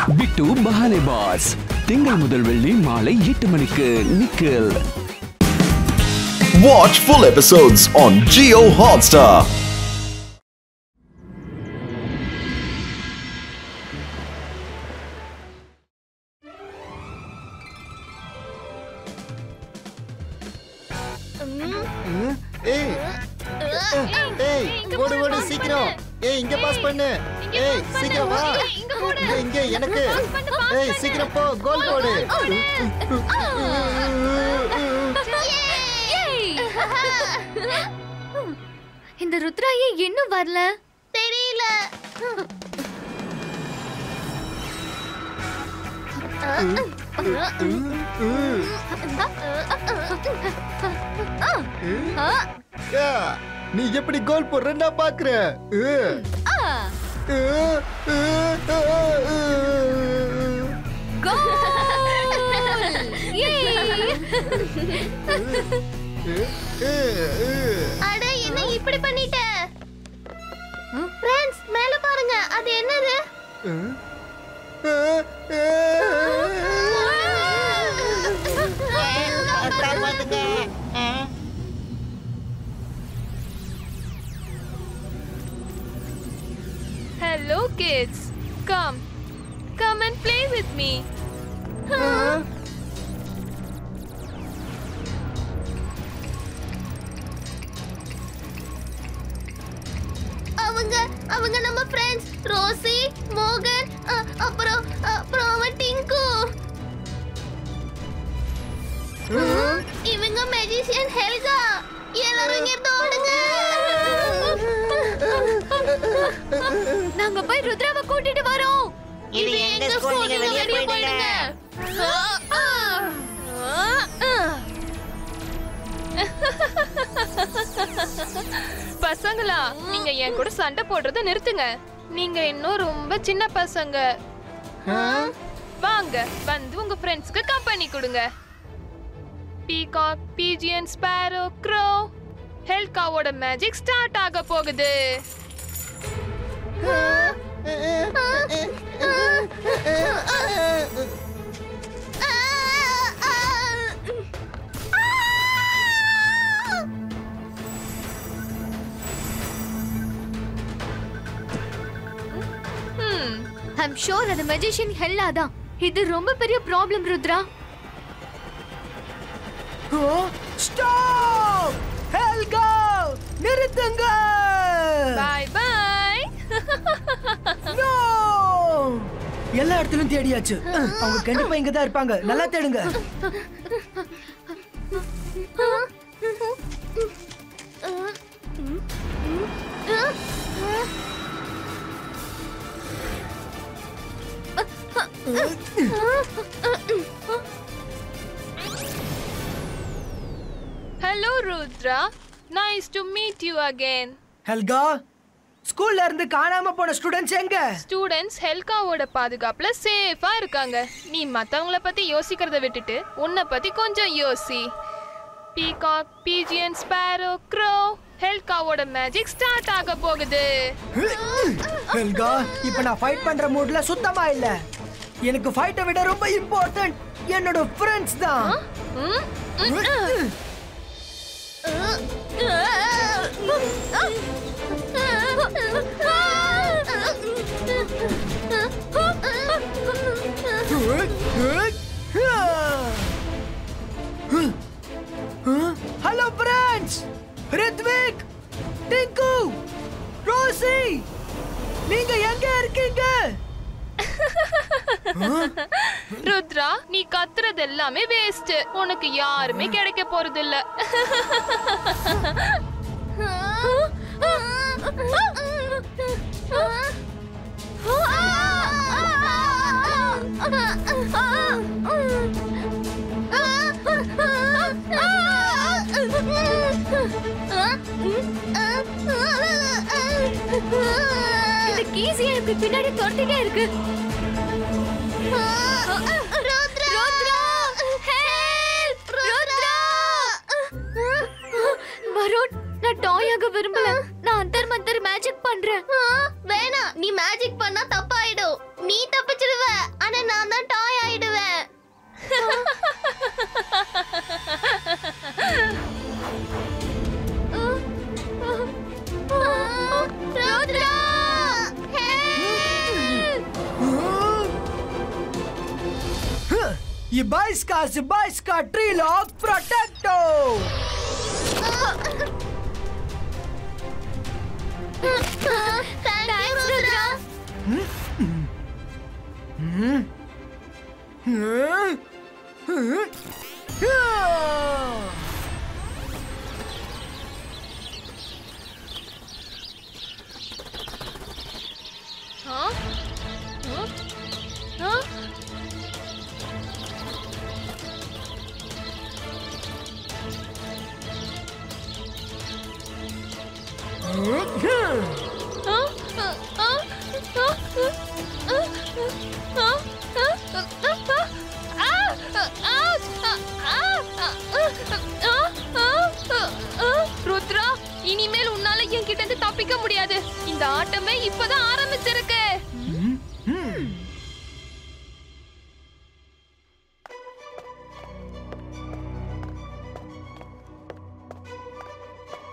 பிட்டு பஹானே pass திங்கள் முதல் வெள்ளி மாலை 8 மணிக்கு Nikhil. Watch full episodes on Jio Hotstar. ஓடு சீக்கிரம். இங்க பாஸ் பண்ணு. சீக்கிரம் வா. இங்க எனக்கு. சீக்கிரம் போ, கோல் போடு. இந்த ருத்ரா ஏன் இன்னும் வரல தெரியல. நீ எப்படி கோல் போடுறா பாக்குற? அட என்ன இப்படி பண்ணிட்ட? ஃப்ரெண்ட்ஸ் மேல பாருங்க, அது என்னது? Hello kids, come and play with me. அவங்க நம்ம ஃப்ரெண்ட்ஸ் ரோசி, மோகன், அப்புறம் அவன் டிங்கு. இவங்க மேஜிஷியன் ஹெல்கா. எல்லாரும் இங்க இருந்து ஓடுங்க. நாங்க போய் ருத்ராவை கூட்டிட்டு வரோம். இது எங்க ஸ்கூல், நீங்க வெளிய போயிடுங்க. பசங்களா, நீங்க என் கூட சண்டை போடுறத நிறுத்துங்க. நீங்க இன்னும் ரொம்ப சின்ன பசங்க. வாங்க வந்து உங்க ஃப்ரெண்ட்ஸ்க்கு கம்பெனி கொடுங்க. பீகாக், பீஜியன், ஸ்பாரோ, க்ரோ, ஹெல்காவோட மேஜிக் ஸ்டார்ட் ஆக போகுது. I'm sure அது magician ஹெல்லா தான். இது ரொம்ப பெரிய ப்ராப்ளம் ருத்ரா. ஸ்டாப்! ஹெல்கா நிறுத்துங்க. Bye bye. நோ! எல்லா இடத்துலயும் தேடியாச்சு. அவங்க கண்டிப்பா இங்க தான் இருப்பாங்க. நல்லா தேடுங்க. Hello Rudra, nice to meet you again. Helga, ஸ்கூல்ல இருந்து காணாம போன ஸ்டூடண்ட்ஸ் எங்க? ஸ்டூடண்ட்ஸ் ஹெல்காவோட பாதுகாப்புல சேஃபா இருக்காங்க. நீ மத்தவங்கள பத்தி யோசிக்கிறத விட்டுட்டு உன்னை பத்தி கொஞ்சம் யோசி. பீகாக், பீஜியன், ஸ்பாரோ, க்ரோ, ஹெல்காவோட மேஜிக் ஸ்டார்ட் ஆக போகுது. ஹெல்கா, இப்போ நான் ஃபைட் பண்ற மூட்ல சுத்தமா இல்ல. எனக்கு ஃபைட்டை விட ரொம்ப இம்பார்ட்டன்ட் என்னோட ஃப்ரெண்ட்ஸ் தான். ஹலோ ஃப்ரெண்ட்ஸ், ரித்விக், டிங்கு, ரோசி, நீங்க எங்க இருக்கீங்க? ருத்ரா, நீ கத்துறது எல்லாமே வேஸ்ட். உனக்கு யாருமே கிடைக்க போறது இல்ல. இந்த கீசியா எனக்கு பின்னாடி தொட்டிட்டே இருக்கு. வருண், நான் டாயாக விரும்பல. நான் அந்தர் மந்தர் மேஜிக் பண்றேன். வேணாம், நீ மேஜிக் பண்ணா தப்பாயிடும். நீ தப்பிச்சிடுவ, Ibaiska Trilog Protecto. Thanks, Rudra. Rudra, இனிமேல் உன்னால என்கிட்ட இருந்து தப்பிக்க முடியாது. இந்த ஆட்டமே இப்பதான் ஆரம்பிச்சிருக்கு.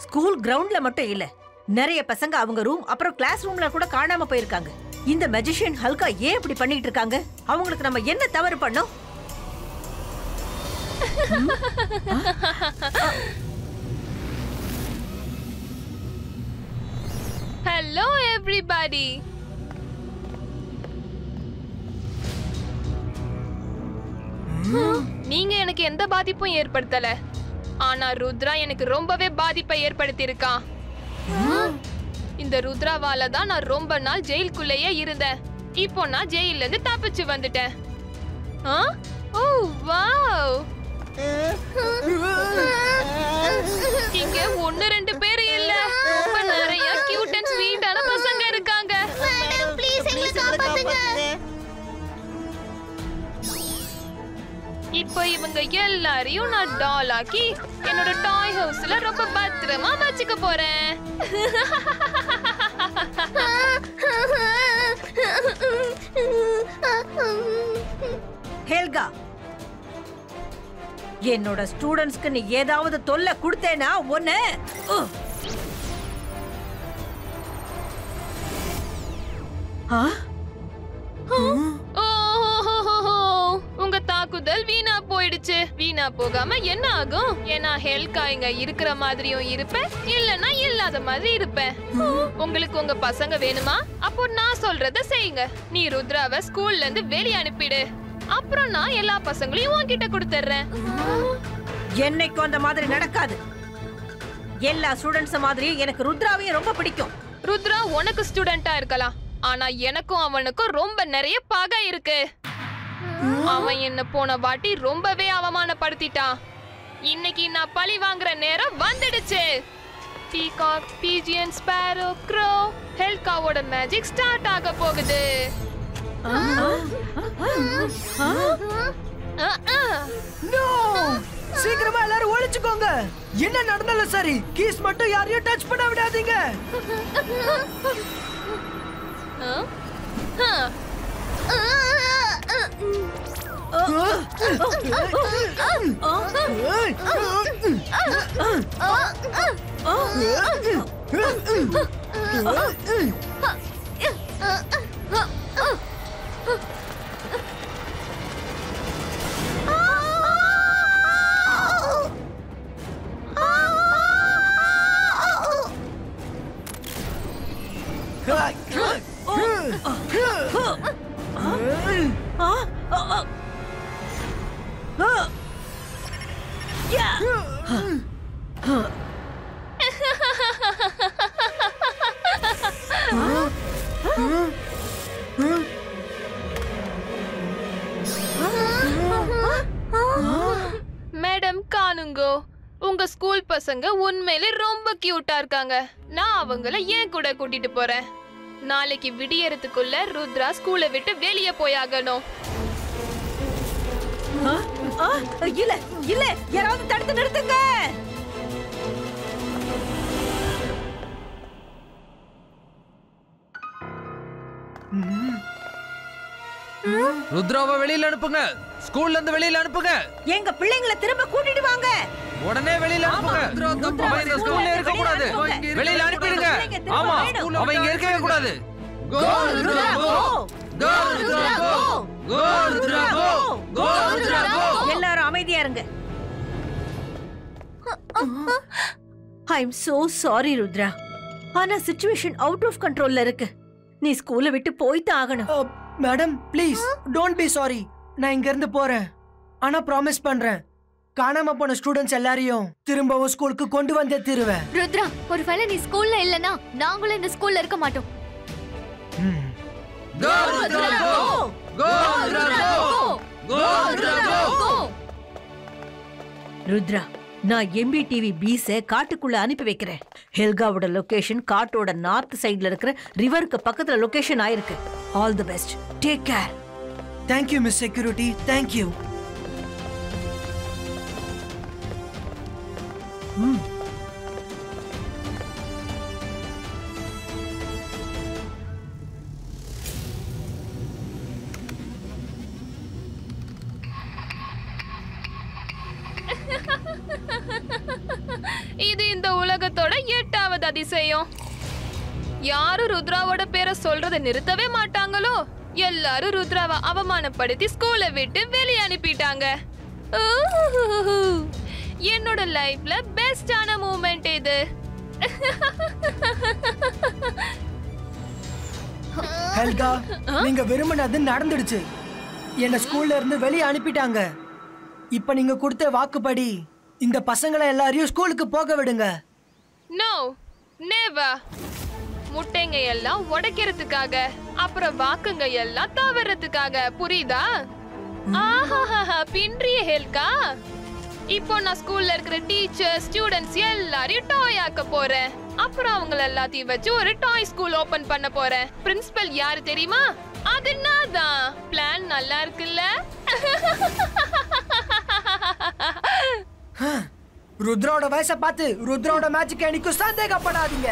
ஸ்கூல் கிரவுண்ட்ல மட்டும் இல்ல, நிறைய பசங்க அவங்க ரூம் அப்புறம் கிளாஸ் ரூம்ல கூட காணாம போயிருக்காங்க. இந்த மேஜிஷியன் ஹல்கா ஏன் இப்படி பண்ணிட்டு இருக்காங்க? அவங்களுக்கு நம்ம என்ன தவறு பண்ணோம்? Hello everybody. நீங்க எனக்கு எந்த பாதிப்பும் ஏற்படுத்தல, ஆனா ருத்ரா எனக்கு ரொம்பவே பாதிப்பை ஏற்படுத்தி இருக்கான். இந்த ருத்ராவால தான் நான் ரொம்ப நாள் ஜெயிலுக்குள்ளேயே இருந்தேன். இப்போ நான் ஜெயில இருந்து தப்பிச்சு வந்துட்டேன். ஓ வாவ், இங்க 1-2 பேர் இல்ல, ரொம்ப நிறைய கியூட் அண்ட் ஸ்வீட்டான பசங்க இருக்காங்க. மேடம் ப்ளீஸ் எங்களை காப்பாத்துங்க. இப்போ இவங்க எல்லாரையும் நான் டால் ஆக்கி என்னோட டாய் ஹவுஸ்ல ரொம்ப பத்திரமா வச்சுக்க போறேன். ஹெல்கா, என்னோட ஸ்டூடண்ட்ஸ்க்கு நீ ஏதாவது தொல்லை கொடுத்தேனா ஒண்ணு உங்க தாக்குதல் வீணா போயிடுச்சு. வீணா போகாம என்ன ஆகும்? ஏன்னா ஹெல்கா இங்க இருக்கிற மாதிரியும் இருப்பேன், இல்லனா இல்லாத மாதிரி இருப்பேன். உங்களுக்கு உங்க பசங்க வேணுமா? அப்போ நான் சொல்றத செய்யுங்க. நீ ருத்ராவை ஸ்கூல்ல இருந்து வெளிய அனுப்பிடு. அப்புறம் நான் எல்லா பசங்களையும் உன்கிட்ட கொடுத்துறேன். என்னைக்கும் அந்த மாதிரி நடக்காது. எல்லா ஸ்டூடண்ட்ஸ் மாதிரி எனக்கு ருத்ராவையும் ரொம்ப பிடிக்கும். ருத்ரா உனக்கு ஸ்டூடெண்டா இருக்கலாம், ஆனா எனக்கும் அவனுக்கும் ரொம்ப நிறைய பகை இருக்கு. அவன் என்ன போன வாட்டி ரொம்பவே அவமானப்படுத்திட்டான். இன்னைக்கு நான் பழி வாங்குற நேரம் வந்துடுச்சு. பீகாக், பீஜியன், ஸ்பேரோ, க்ரோ, ஹெல்காவோட மேஜிக் ஸ்டார்ட் ஆக போகுது. நோ, சீக்கிரமா எல்லாரும் ஒளிச்சுக்கோங்க. என்ன நடந்தாலும் சரி, கீஸ் மட்டும் யாரையும் டச் பண்ண விடாதீங்க. மேடம் காணுங்கோ, உங்க ஸ்கூல் பசங்க உண்மையிலே ரொம்ப கியூட்டா இருக்காங்க. நான் அவங்கள ஏன் கூட கூட்டிட்டு போறேன். நாளைக்கு விடியறதுக்குள்ள ருத்ரா ஸ்கூலை விட்டு வெளியே போயாகணும். இல்ல இல்ல, யாராவது தடுத்து நிறுத்துங்க. ருத்ராவை வெளியில அனுப்புங்க. ஸ்கூல்ல இருந்து வெளியில அனுப்புங்க. எங்க பிள்ளைங்களை திரும்ப கூட்டிட்டு வாங்க. உடனே வெளியில அனுப்புங்க. அவன் இந்த ஸ்கூல்ல இருக்க கூடாது. வெளியில அனுப்பிடுங்க. ஆமா, அவன் இங்க இருக்கவே கூடாது. Go Rudra go, go Rudra go, go Rudra go, go Rudra go. I am so sorry Rudra. ஆனா சிச்சுவேஷன் அவுட் ஆஃப் கண்ட்ரோல்ல இருக்கு. நீ ஸ்கூலை விட்டு போய்தான் ஆகணும். Madam please don't be sorry. நான் இங்க இருந்து போறேன். ஆனா ப்ராமிஸ் பண்றேன், காணாம போன ஸ்டூடெண்ட்ஸ் எல்லாரையும் திரும்பவும் ஸ்கூலுக்கு கொண்டு வந்தே தருவேன். ருத்ரா, ஒருவேளை நீ ஸ்கூல்ல இல்லனா நாங்களும் இந்த ஸ்கூல்ல இருக்க மாட்டோம். Go Rudra go! Go Rudra go! Go Rudra go! Rudra, நான் MBTV பீஸை காட்டுக்குள்ள அனுப்பி வைக்கிறேன். ஹெல்காவோட லொகேஷன் காட்டோட நார்த் சைடுல இருக்கிற ரிவருக்கு பக்கத்துல லொகேஷன் ஆயிருக்கு. All the best. Take care. Thank you miss security. Thank you. இது இந்த உலகத்தோட 8வது அதிசயம். யாரும் ருத்ராவோட பேரை சொல்றதை நிறுத்தவே மாட்டாங்களோ, எல்லாரும் ருத்ராவை அவமானப்படுத்தி ஸ்கூலை விட்டு வெளியே அனுப்பிட்டாங்க. என்னோட லைஃப்ல பெஸ்டான மூமெண்ட் இது. ஹெல்கா, நீங்க விரும்பினது நடந்துடுச்சு. என்ன ஸ்கூல்ல இருந்து வெளியே அனுப்பிட்டாங்க. இப்ப நீங்க கொடுத்த வாக்குப்படி இந்த பசங்களை எல்லாரையும் ஸ்கூலுக்கு போக விடுங்க. No, never. முட்டைங்க எல்லாம் உடைக்கிறதுக்காக, அப்புறம் வாக்குங்க எல்லாம் தவறதுக்காக. புரியுதா? ஆஹா, பின்றிய ஹெல்கா. இப்போ நான் ஸ்கூல்ல இருக்கிற டீச்சர் ஸ்டூடெண்ட்ஸ் எல்லாரையும் டாய் ஆக்க போறேன். அப்புறம் அவங்க எல்லாத்தையும் வச்சு ஒரு டாய் ஸ்கூல் ஓபன் பண்ண போறேன். பிரின்சிபல் யாரு தெரியுமா? அது நான் தான். பிளான் நல்லா இருக்குல்ல? ருத்ராவோட வயசை பார்த்து ருத்ராவோட மேஜிக் எனக்கு சந்தேகப்படாதீங்க.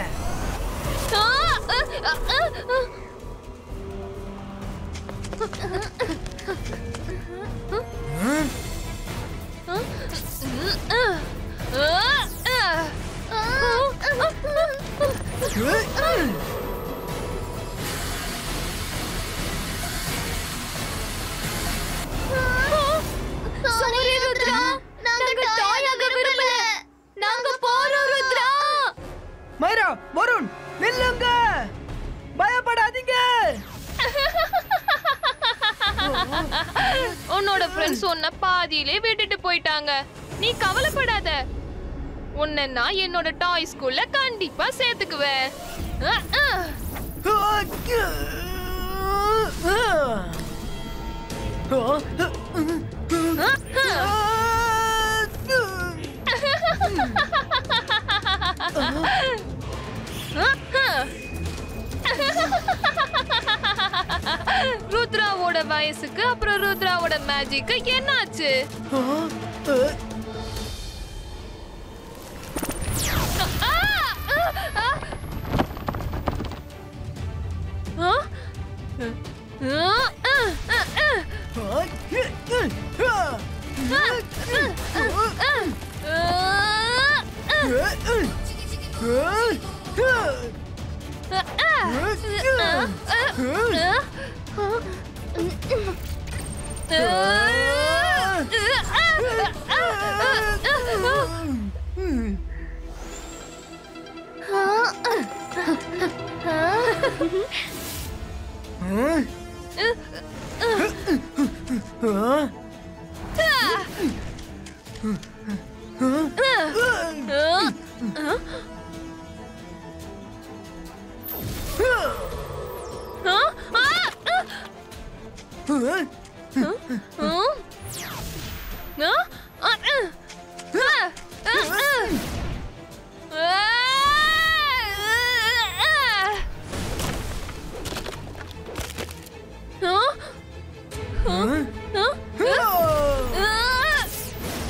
சாரி ருத்ரா, நாங்க டாய் ஆக விரும்பல. நாங்க போறோம் ருத்ரா. மைரா, வருண், நில்லுங்க. பயப்படாதீங்க. உன்னோட ஃப்ரெண்ட்ஸ் உன்னை பாதியிலே விட்டுட்டு போயிட்டாங்க. நீ கவலைப்படாத. உன்னை நான் என்னோட டாய் ஸ்கூல்ல கண்டிப்பா சேர்த்துக்குவேன். ருத்ராவோட வயசுக்கு அப்புறம் ருத்ராவோட மேஜிக்கு என்னாச்சு?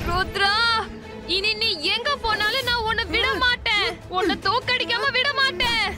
ருத்ரா, இனி நீ எங்க போனாலும் நான் உன்னை விட மாட்டேன். உன்னை தோக்கடிக்காம விட மாட்டேன்.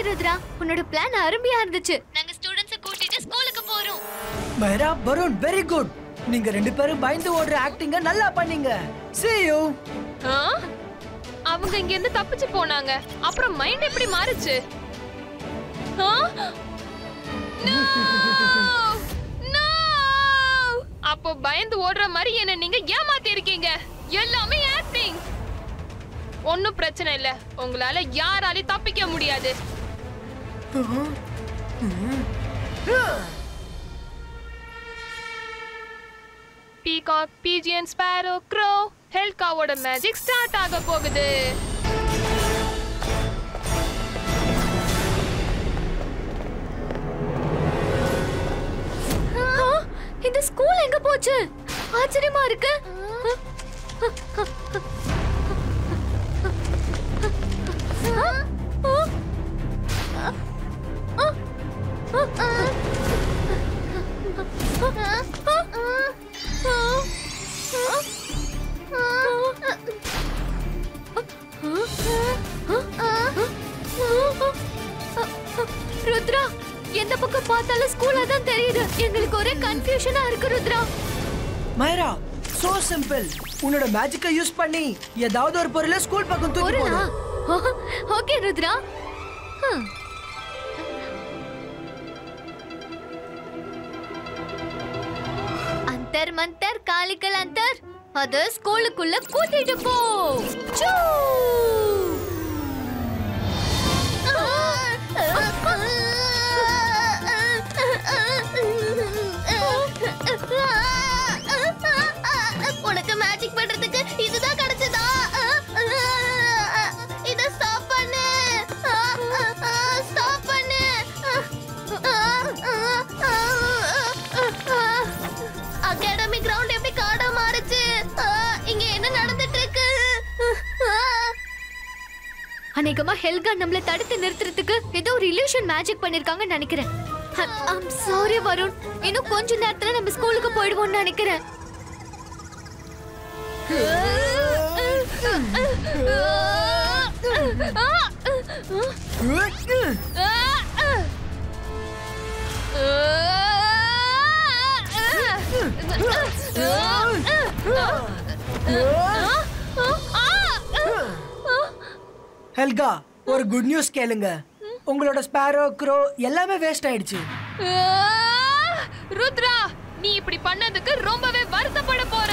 ருத்ரா, உன்னோட பிளான் அருமையா இருந்துச்சு. நாங்க ஸ்டூடண்ட்ஸை கூட்டிட்டு ஸ்கூலுக்கு போறோம். மைரா, வருண், வெரி குட். நீங்க ரெண்டு பேரும் பயந்து ஓடுற ஆக்டிங்க நல்லா பண்ணீங்க. See you. அவங்க இங்க இருந்து தப்பிச்சு போனாங்க. அப்புறம் மைண்ட் எப்படி மாறுச்சு? அப்போ பயந்து ஓடுற மாதிரி என்ன நீங்க ஏமாத்தி இருக்கீங்க. எல்லாமே ஆக்டிங். ஒன்னும் பிரச்சனை இல்ல, உங்களால யாராலையும் தப்பிக்க முடியாது. பீகாக், பீஜியன், ஸ்பேரோ, க்ரோ, ஹெல்காவோட மேஜிக் ஸ்டார்ட் ஆக போகுது. இந்த ஸ்கூல் எங்க போச்சு? ஆச்சரியமா இருக்கு. ருத்ரா, எந்த பக்கம் பார்த்தாலும் ஸ்கூலா தான் தெரியுது. எங்களுக்கு ஒரே கன்ஃபியூஷனா இருக்கு ருத்ரா. மைரா, so simple. உன்னோட மேஜிக்கை யூஸ் பண்ணி ஏதாவது ஒரு பொருளை ஸ்கூல் பக்கம் தூக்கி போடு. ஓகே ருத்ரா. அந்தர் மந்தர் காலிக்கல் அந்தர், அது ஸ்கூலுக்குள்ள கூட்டிட்டு போ. சூ! உனக்கு மேஜிக் பண்றதுக்கு இதுதான் கிடைச்சதா? இத ஸ்டாப் பண்ணு. ஸ்டாப் பண்ணு. அகாடமி கிரவுண்ட் எப்படி காடா மாறுச்சு? இங்க என்ன நடந்துட்டு இருக்கு? அநேகமா ஹெல்கா நம்மள தடுத்து நிறுத்துறதுக்கு ஏதோ ஒரு இல்யூஷன் மேஜிக் பண்ணிருக்காங்கன்னு நினைக்கிறேன். I'm sorry வருண், இன்னும் கொஞ்ச நேரத்துல நம்ம ஸ்கூலுக்கு போயிடுவோம்னு நினைக்கிறேன். ஹெல்கா, ஒரு குட் நியூஸ் கேளுங்க. உங்களோட ஸ்பேரோ, க்ரோ எல்லாமே வேஸ்ட் ஆயிடுச்சு. ருத்ரா, நீ இப்படி பண்ணதுக்கு ரொம்பவே வருத்தப்பட போற.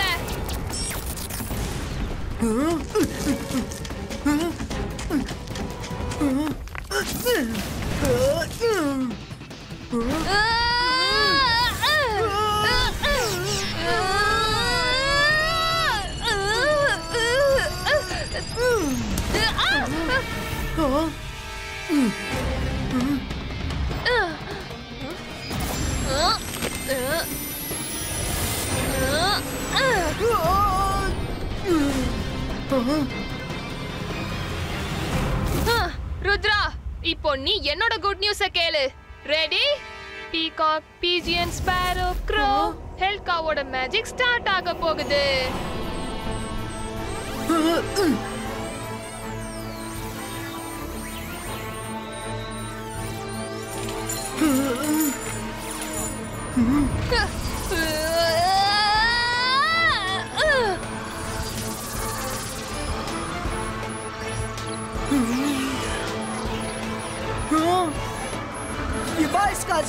ருத்ரா, இப்போ நீ என்னோட குட் நியூஸ கேளு. Ready? Peacock, pigeon, sparrow, crow, ஹெல்காவோட மேஜிக் ஸ்டார்ட் ஆக போகுது.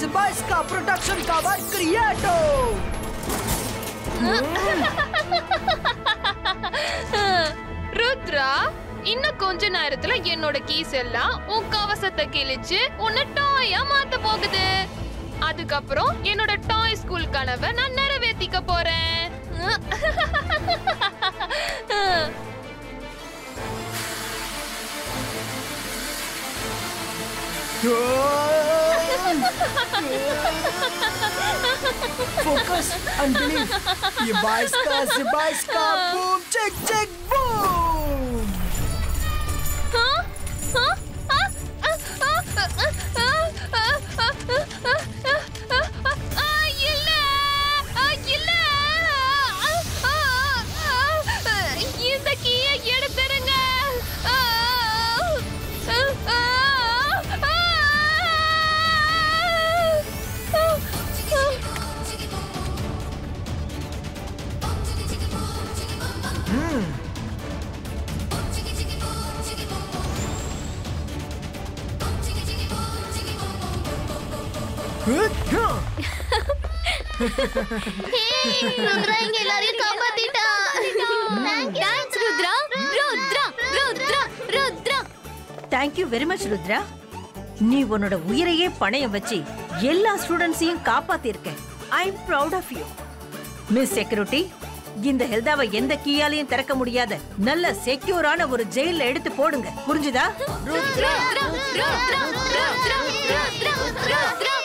Zibaiska production का वर्क क्रिएटो. ருத்ரா, இன்னும் கொஞ்ச நேரத்துல என்னோட கீஸ் எல்லாம் உன் கவசத்தை கிழிச்சு உன்னை டாயா மாத்த போகுது. அதுக்கப்புறம் என்னோட டாய் ஸ்கூல் கனவை நான் நிறைவேற்றிக்க போறேன். Focus and believe. Zibaiska, boom, check, check, boom. இந்த கீயை எடுத்துருங்க. ருத்ரா இங்க எல்லாரையும் காப்பாத்திட்டா. Thanks Rudra. Rudra Rudra Rudra. Thank you very much Rudra. நீ உன்னோட உயிரையே பணயம் வச்சு எல்லா ஸ்டூடண்ட்ஸையும் காப்பாத்திருக்க. I am proud of you. Miss security, இந்த ஹெல்தாவை எந்த கீயாலையும் திறக்க முடியாத நல்ல செக்யூரான ஒரு ஜெயில எடுத்து போடுங்க. புரிஞ்சுதா? Rudra Rudra Rudra Rudra.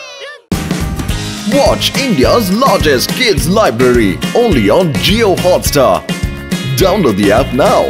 Watch India's largest kids library only on Jio Hotstar. Download the app now.